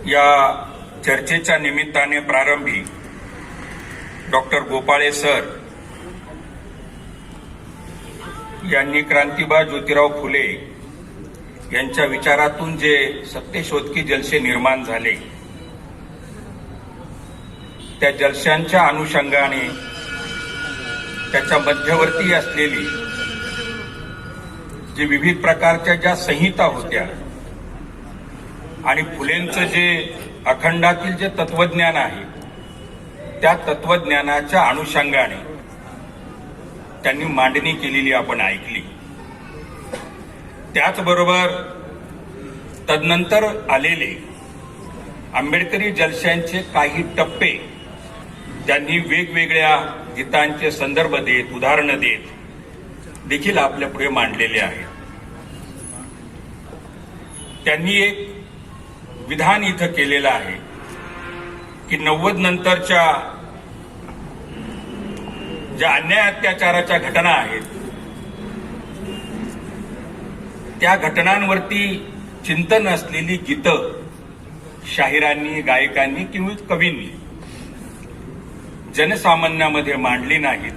या चर्चेच्या निमित्ताने प्रारंभी डॉक्टर गोपाळे सर यांनी क्रांतिबा ज्योतिराव फुले यांच्या विचारातून जे सत्यशोध की जलसे निर्माण झाले, त्या जलशांच्या अनुषंगाने त्याच्या मध्यवर्ती असलेली जी विविध प्रकारच्या ज्या संहिता होत्या आणि फुलेंचं जे अखंडातील जे तत्वज्ञान आहे, त्या तत्वज्ञानाच्या अनुषंगाने त्यांनी मांडणी केलेली आपण ऐकली. त्याचबरोबर तदनंतर आलेले आंबेडकरी जलशांचे काही टप्पे त्यांनी वेगवेगळ्या गीतांचे संदर्भ देत, उदाहरणं देत देखील आपल्या पुढे मांडलेले आहेत. त्यांनी एक विधान इथं केलेलं आहे की 90 नंतरच्या ज्या अन्याय अत्याचाराच्या घटना आहेत, त्या घटनांवरती चिंतन असलेली गीतं शाहिरांनी, गायकांनी किंवा कवींनी जनसामान्यामध्ये मांडली नाहीत,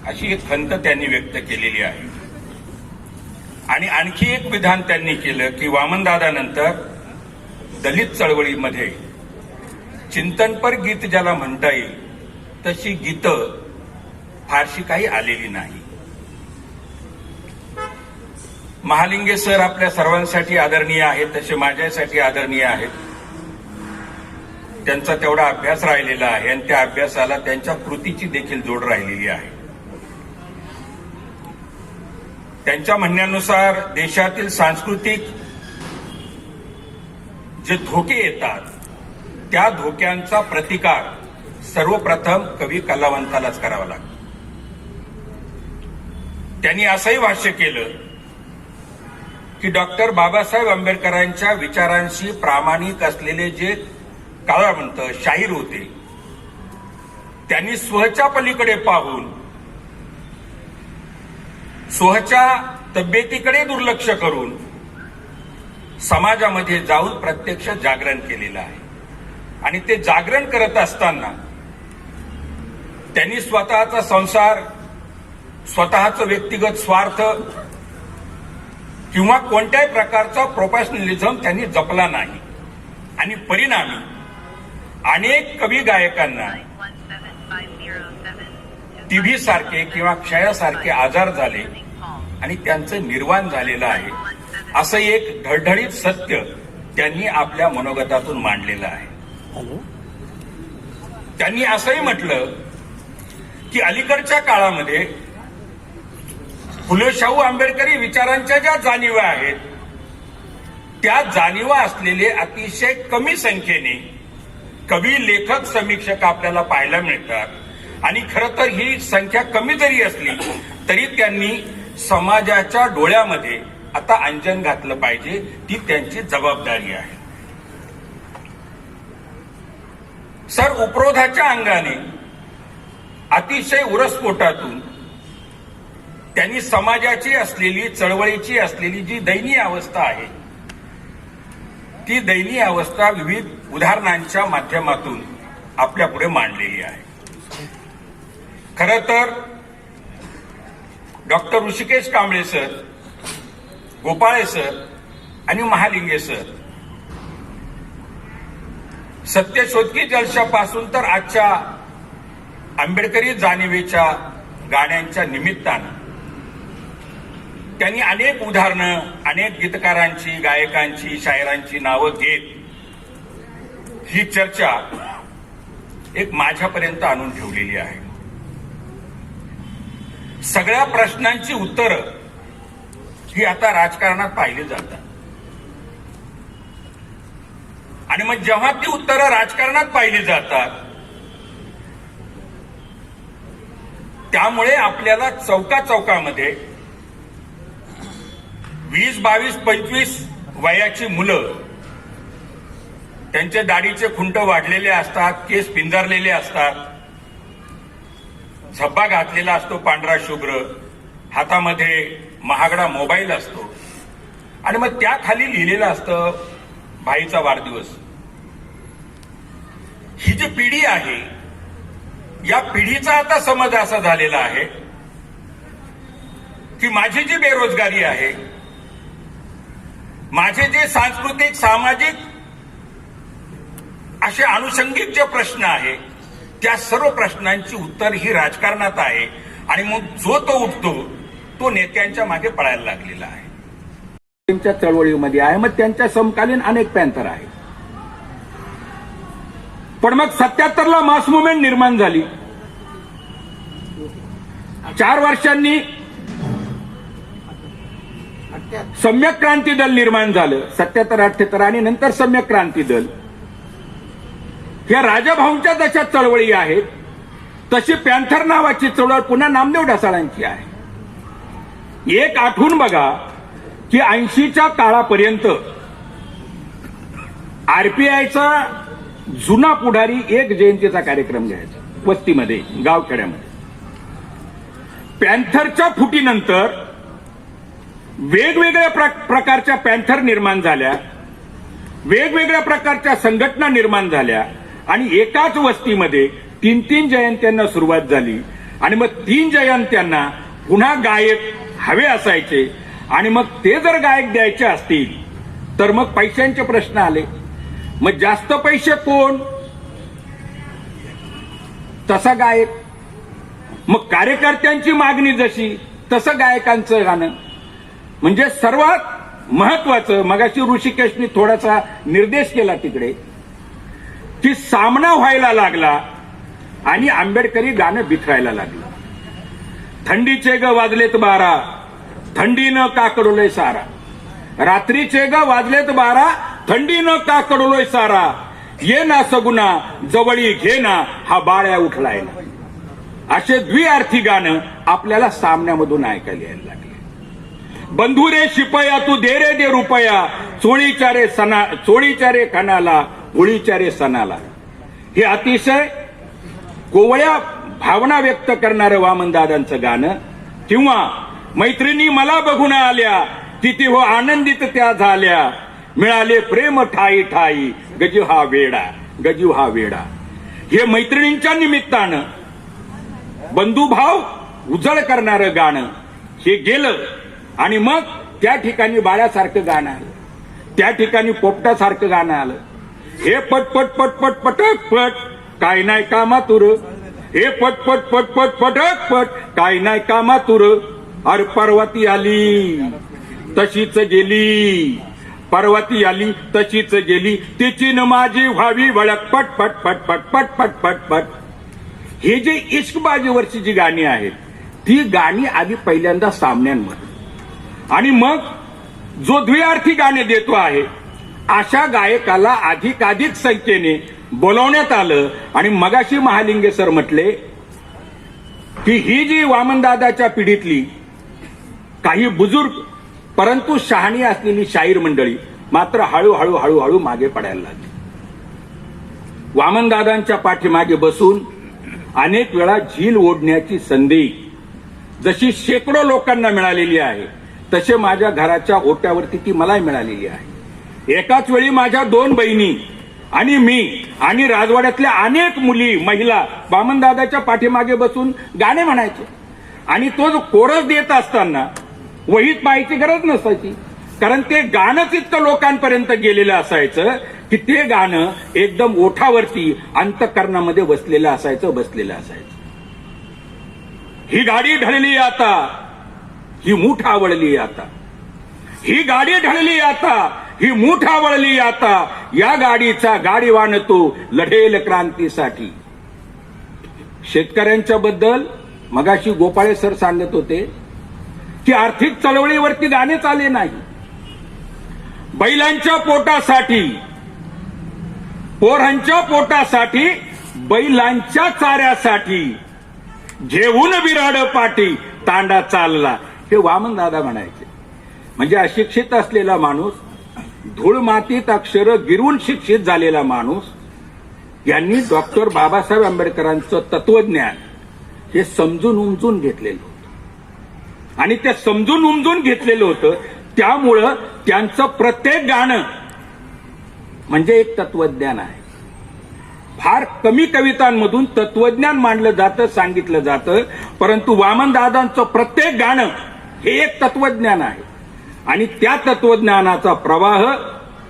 अशी एक खंत त्यांनी व्यक्त केलेली आहे. आणि आणखी एक विधान त्यांनी केलं की वामनदादानंतर दलित चळवळीमध्ये चिंतनपर गीत ज्याला म्हणता येईल तशी गीतं फारशी काही आलेली नाही. महालिंगे सर आपल्या सर्वांसाठी आदरणीय आहेत, तसे माझ्यासाठी आदरणीय आहेत. त्यांचा तेवढा अभ्यास राहिलेला आहे आणि त्या अभ्यासाला त्यांच्या कृतीची देखील जोड राहिलेली आहे. त्यांच्या म्हणण्यानुसार देशातील सांस्कृतिक जे धोके येतात, त्या धोक्यांचा प्रतिकार सर्वप्रथम कवी कलावंतालाच करावा लागतो. त्यांनी असंही भाष्य केलं की डॉक्टर बाबासाहेब आंबेडकरांच्या विचारांशी प्रामाणिक असलेले जे कलावंत, शाहीर होते, त्यांनी स्वच्या पलीकडे पाहून स्वच्या तब्येतीकडे दुर्लक्ष करून समाजामध्ये जाऊन प्रत्यक्ष जागरण केलेलं आहे. आणि ते जागरण करत असताना त्यांनी स्वतःचा संसार, स्वतःचं व्यक्तिगत स्वार्थ किंवा कोणत्याही प्रकारचा प्रोफेशनलिझम त्यांनी जपला नाही. आणि परिणामी अनेक कवी गायकांना टीबी सारखे किंवा क्षयासारखे आजार झाले आणि त्यांचं निर्वाण झालेलं आहे, असं एक ढळढळीत सत्य त्यांनी आपल्या मनोगतातून मांडलेलं आहे. त्यांनी असंही म्हटलं की अलीकडच्या काळामध्ये फुले शाहू आंबेडकरी विचारांच्या ज्या जाणीवा आहेत, त्या जाणीवा असलेले अतिशय कमी संख्येने कवी, लेखक, समीक्षक आपल्याला पाहायला मिळतात. आणि खरं तर ही संख्या कमी जरी असली तरी त्यांनी समाजाच्या डोळ्यामध्ये आता अंजन घातलं पाहिजे, ती त्यांची जबाबदारी आहे. सर उपरोधाच्या अंगाने अतिशय उरस्फोटातून त्यांनी समाजाची असलेली, चळवळीची असलेली जी दयनीय अवस्था आहे, ती दयनीय अवस्था विविध उदाहरणांच्या माध्यमातून आपल्या पुढे मांडलेली आहे. खरं तर doctor Rishikesh Kamble sir, Gopale sir आणि महालिंगे सर सत्यशोध की जलशापासून तर आजच्या आंबेडकरी जाणीवेच्या गाण्यांच्या निमित्तानं त्यांनी अनेक उदाहरणं, अनेक गीतकारांची, गायकांची, शायरांची नावं घेत ही चर्चा एक माझ्यापर्यंत आणून ठेवलेली आहे. सगळ्या प्रश्नांची उत्तरं ही आता राजकारणात पाहिली जातात. आणि मग जेव्हा ती उत्तरं राजकारणात पाहिली जातात, त्यामुळे आपल्याला चौकामध्ये 20, 22, 25 वयाची मुलं, त्यांचे दाढीचे खुंट वाढलेले असतात, केस पिंजारलेले असतात, झब्बा घातलेला असतो पांढरा शुभ्र, हातामध्ये महागडा मोबाईल असतो आणि मग त्या खाली लिहिलेलं असतं भाईचा वाढदिवस. ही जी पिढी आहे, या पिढीचा आता समज असा झालेला आहे की माझी जी बेरोजगारी आहे, माझे जे सांस्कृतिक सामाजिक असे अनुषंगिक जे प्रश्न आहे, त्या सर्व प्रश्नांची उत्तर ही राजकारणात आहे. आणि मग जो तो उठतो तो नेत्यांच्या मागे पळायला लागलेला आहे. त्यांच्या चळवळीमध्ये आहे, मग त्यांच्या समकालीन अनेक पॅन्थर आहेत. पण मग 77ला मास मुवमेंट निर्माण झाली. 4 वर्षांनी सम्यक क्रांती दल निर्माण झालं, 77-78 आणि नंतर सम्यक क्रांती दल. या राजाभाऊंच्या जशा चळवळी आहेत तशी पॅन्थर नावाची चळवळ पुन्हा नामदेव ढसाळांची आहे. एक आठवून बघा की 80च्या काळापर्यंत आरपीआयचा जुना पुढारी एक जयंतीचा कार्यक्रम घ्यायचा वस्तीमध्ये, गावखेड्यामध्ये. पॅन्थरच्या फुटीनंतर वेगवेगळ्या प्रकारच्या पॅन्थर निर्माण झाल्या, वेगवेगळ्या प्रकारच्या संघटना निर्माण झाल्या आणि एकाच वस्तीमध्ये 3-3 जयंत्यांना सुरुवात झाली. आणि मग 3 जयंत्यांना पुन्हा गायक हवे असायचे आणि मग ते जर गायक द्यायचे असतील तर मग पैशांचे प्रश्न आले. मग जास्त पैसे कोण, तसा गायक. मग कार्यकर्त्यांची मागणी जशी तसं गायकांचं गाणं. म्हणजे सर्वात महत्वाचं, मगाशी ऋषिकेशनी थोडासा निर्देश केला तिकडे, की सामना व्हायला लागला आणि आंबेडकरी गाणं बिथरायला लागलं. थंडीचे ग वाजलेत 12, थंडीनं काकडोलय सारा. रात्रीचे ग वाजलेत 12, थंडीनं काकडोलय सारा. ये ना सगुना जवळी घे ना, हा बाळ्या उठलाय ना. असे द्विअर्थी गाणं आपल्याला सामन्यामधून ऐकायला यायला लागले. बंधुरे शिपया तू दे रे दे रुपया, चोळीच्या रे खणाला, होळीच्या रे सणाला. हे अतिशय कोवळ्या भावना व्यक्त करणारं वामनदादांचं गाणं. किंवा मैत्रिणी मला बघून आल्या, किती हो आनंदित त्या झाल्या, मिळाले प्रेम ठाई ठाई, गजीव हा वेडा, गजीव हा वेडा. हे मैत्रिणींच्या निमित्तानं बंधुभाव उजळ करणारं गाणं हे गेलं. आणि मग त्या ठिकाणी बाळ्यासारखं गाणं आलं, त्या ठिकाणी पोपटासारखं गाणं आलं. हे पटपट पटपट पटक पट, काय नाही कामातुर. हे पटपट पटपट पटक पट, काय नाही कामातुर. अरे पर्वती आली तशीच गेली, पर्वती आली तशीच गेली, तिची न माझी व्हावी वळख, पट पट पट पट पट पट पट पट. हे जे इश्कबाजीवरची जी गाणी आहेत ती गाणी आधी पहिल्यांदा सामन्यांमध्ये आणि मग जो द्विअर्थी गाणे देतो आहे अशा गायकाला अधिकाधिक संख्येने बोलवण्यात आलं. आणि मगाशी महालिंगे सर म्हटले की ही जी वामनदादाच्या पिढीतली काही बुजुर्ग परंतु शहाणी असलेली शाहीर मंडळी मात्र हळूहळू हळूहळू मागे पडायला लागली. वामनदादांच्या पाठीमागे बसून अनेक वेळा झील ओढण्याची संधी जशी शेकडो लोकांना मिळालेली आहे तसे माझ्या घराच्या ओट्यावरती ती मलाही मिळालेली आहे. एकाच वेळी माझ्या 2 बहिणी आणि मी आणि राजवाड्यातल्या अनेक मुली महिला वामनदादाच्या पाठीमागे बसून गाणे म्हणायचो. आणि तो जो कोरस देत असताना वहीत पाहायची गरज नसायची, कारण ते गाणंच इतकं लोकांपर्यंत गेलेलं असायचं की ते गाणं एकदम ओठावरती अंतःकरणामध्ये बसलेलं असायचं. ही गाडी ढळली आता, ही मूठ आवळली आता, ही गाडी ढळली आता, ही मूठ आवळली आता. या गाडीचा गाडीवान तो लढेल क्रांतीसाठी. शेतकऱ्यांच्या बद्दल मगाशी गोपाळे सर सांगत होते की आर्थिक चळवळीवरती गाणेच आले नाही. बैलांच्या पोटासाठी, पोरांच्या पोटासाठी, बैलांच्या चाऱ्यासाठी घेऊन विराड पाठी तांडा चालला, हे वामनदादा म्हणायचे. म्हणजे अशिक्षित असलेला माणूस, धूळ मातीत अक्षरं गिरवून शिक्षित झालेला माणूस यांनी डॉक्टर बाबासाहेब आंबेडकरांचं तत्वज्ञान हे समजून उमजून घेतलेलं होतं. आणि ते समजून उमजून घेतलेलं होतं त्यामुळं त्यांचं प्रत्येक गाणं म्हणजे एक तत्वज्ञान आहे. फार कमी कवितांमधून तत्वज्ञान मांडलं जातं, सांगितलं जातं. परंतु वामनदादांचं प्रत्येक गाणं हे एक तत्वज्ञान आहे आणि त्या तत्वज्ञानाचा प्रवाह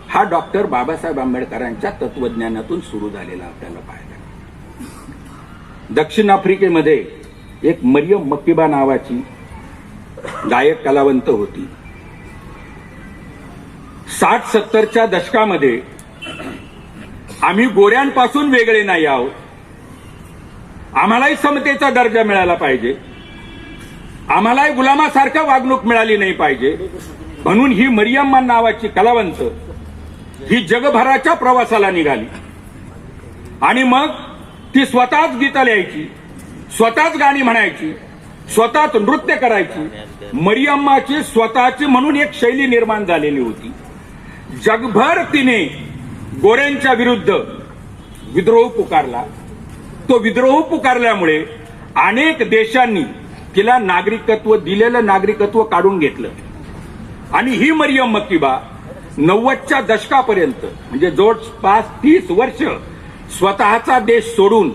हा डॉक्टर बाबासाहेब आंबेडकरांच्या तत्वज्ञानातून सुरू झालेला आपल्याला पाहायला. दक्षिण आफ्रिकेमध्ये एक मरियम मकिबा नावाची गायक कलावंत होती. 60-70च्या दशकामध्ये आम्ही गोऱ्यांपासून वेगळे नाही आहोत, आम्हालाही समतेचा दर्जा मिळाला पाहिजे, आम्हालाही गुलामासारखं वागणूक मिळाली नाही पाहिजे, म्हणून ही मरियम्मा नावाची कलावंत ही जगभराच्या प्रवासाला निघाली. आणि मग ती स्वतःच गीतं लिहायची, स्वतःच गाणी म्हणायची, स्वतःच नृत्य करायची. मरियम्माची स्वतःची म्हणून एक शैली निर्माण झालेली होती. जगभर तिने गोऱ्यांच्या विरुद्ध विद्रोह पुकारला. तो विद्रोह पुकारल्यामुळे अनेक देशांनी तिला नागरिकत्व, दिलेलं नागरिकत्व काढून घेतलं. आणि ही मरियम मकिबा 90च्या दशकापर्यंत म्हणजे जवळपास 30 वर्ष स्वतःचा देश सोडून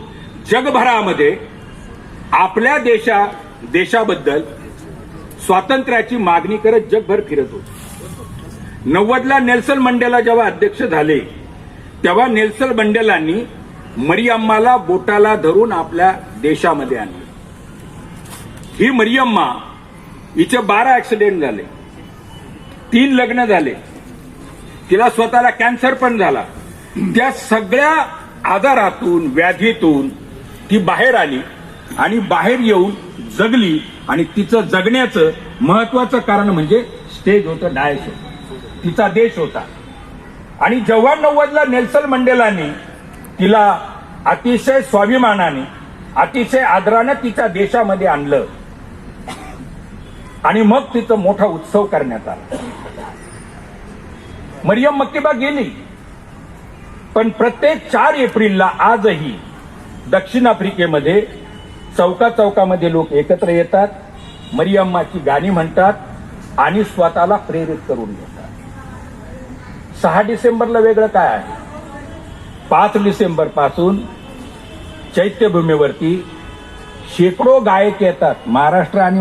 जगभरामध्ये आपल्या देशाबद्दल स्वातंत्र्याची मागणी करत जगभर फिरत होती. 90ला नेल्सन मंडेला जेव्हा अध्यक्ष झाले तेव्हा नेल्सन मंडेलांनी मरियम्माला बोटाला धरून आपल्या देशामध्ये आणलं. ही मरियम्मा, हिचे 12 ऍक्सिडेंट झाले, 3 लग्न झाले, तिला स्वतःला कॅन्सर पण झाला. त्या सगळ्या आजारातून, व्याधीतून ती बाहेर आली आणि बाहेर येऊन जगली. आणि तिचं जगण्याचं महत्वाचं कारण म्हणजे स्टेज होतं, डायस होतं, तिचा देश होता. आणि जेव्हा 90ला नेल्सन मंडेलांनी तिला अतिशय स्वाभिमानाने, अतिशय आदरानं तिच्या देशामध्ये आणलं आणि मग तिचा मोठा उत्सव करण्यात आला. मरियम मकिबा गेली, पण प्रत्येक 4 एप्रिलला आजही दक्षिण आफ्रिकेमध्ये चौकामध्ये लोक एकत्र येतात, मरियम्माची गाणी म्हणतात आणि स्वतःला प्रेरित करून घेतात. 6 डिसेंबरला वेगळं काय आहे? 5 डिसेंबर पासून चैत्यभूमीवरती शेकडो गायक येतात, महाराष्ट्र आणि